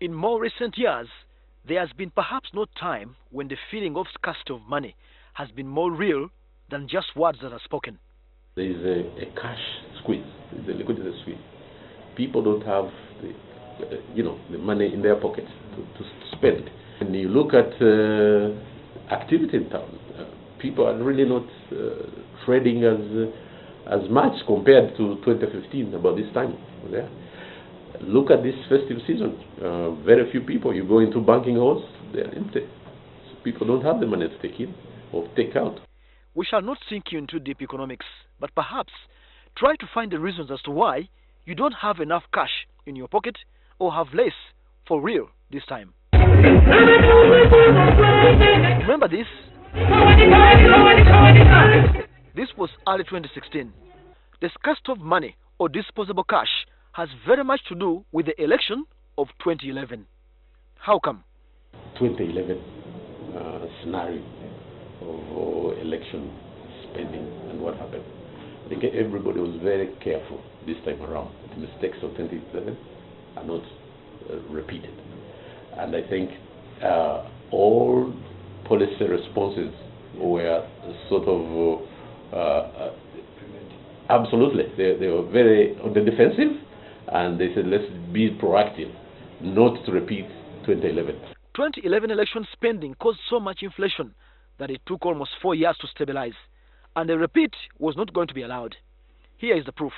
In more recent years, there has been perhaps no time when the feeling of scarcity of money has been more real than just words that are spoken. There is a cash squeeze, the liquidity squeeze. People don't have the money in their pockets to spend. And you look at activity in town, people are really not trading as much compared to 2015, about this time. Yeah. Look at this festive season. Very few people. You go into banking halls, they're empty. So people don't have the money to take in or take out. We shall not sink you into deep economics, but perhaps try to find the reasons as to why you don't have enough cash in your pocket or have less for real this time. Remember this? This was early 2016. The scarcity of money or disposable cash has very much to do with the election of 2011. How come? 2011 scenario of election spending and what happened. I think everybody was very careful this time around. The mistakes of 2011 are not repeated. And I think all policy responses were sort of absolutely. They were very on the defensive, and they said, let's be proactive, not to repeat 2011. 2011 election spending caused so much inflation that it took almost 4 years to stabilize, and a repeat was not going to be allowed. Here is the proof.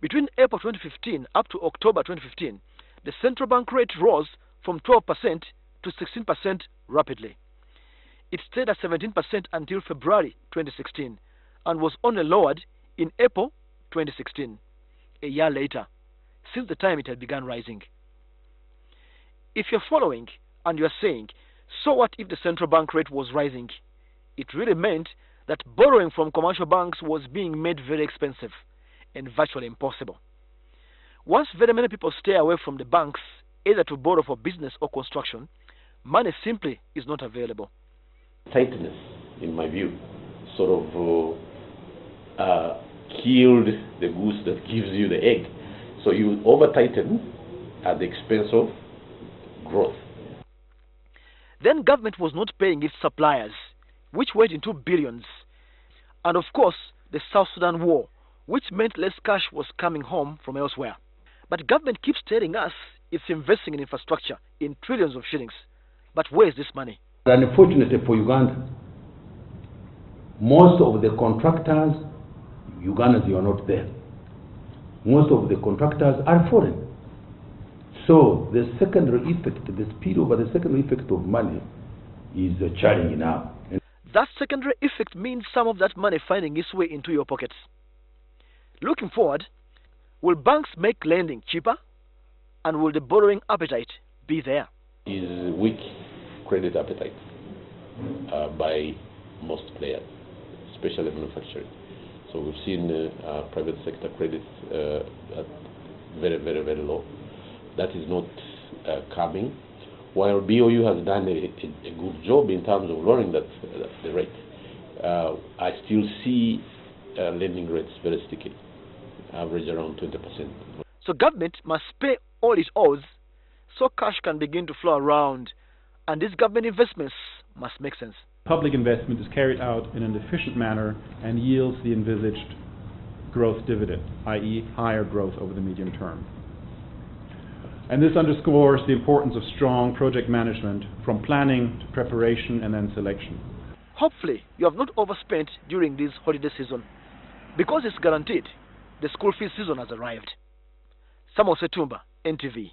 Between April 2015 up to October 2015, the central bank rate rose from 12% to 16% rapidly. It stayed at 17% until February 2016 and was only lowered in April 2016, a year later, since the time it had begun rising. If you're following and you're saying, so what if the central bank rate was rising? It really meant that borrowing from commercial banks was being made very expensive and virtually impossible. Once very many people stay away from the banks, either to borrow for business or construction, money simply is not available. Tightness, in my view, sort of killed the goose that gives you the egg. So you over-tighten at the expense of growth. Then government was not paying its suppliers, which went into billions. And of course, the South Sudan war, which meant less cash was coming home from elsewhere. But government keeps telling us it's investing in infrastructure in trillions of shillings. But where is this money? Unfortunately for Uganda, most of the contractors, Ugandans, you are not there. Most of the contractors are foreign. So the secondary effect, the speed over the secondary effect of money is a challenge now. That secondary effect means some of that money finding its way into your pockets. Looking forward, will banks make lending cheaper? And will the borrowing appetite be there? Is weak credit appetite by most players, especially manufacturing. So we've seen private sector credit at very, very, very low. That is not coming. While BOU has done a good job in terms of lowering the rate, I still see lending rates very sticky, average around 20%. So government must pay all it owes so cash can begin to flow around, and these government investments must make sense. Public investment is carried out in an efficient manner and yields the envisaged growth dividend, i.e. higher growth over the medium term. And this underscores the importance of strong project management from planning to preparation and then selection. Hopefully, you have not overspent during this holiday season. Because it's guaranteed, the school fees season has arrived. Samuel Ssettumba, NTV.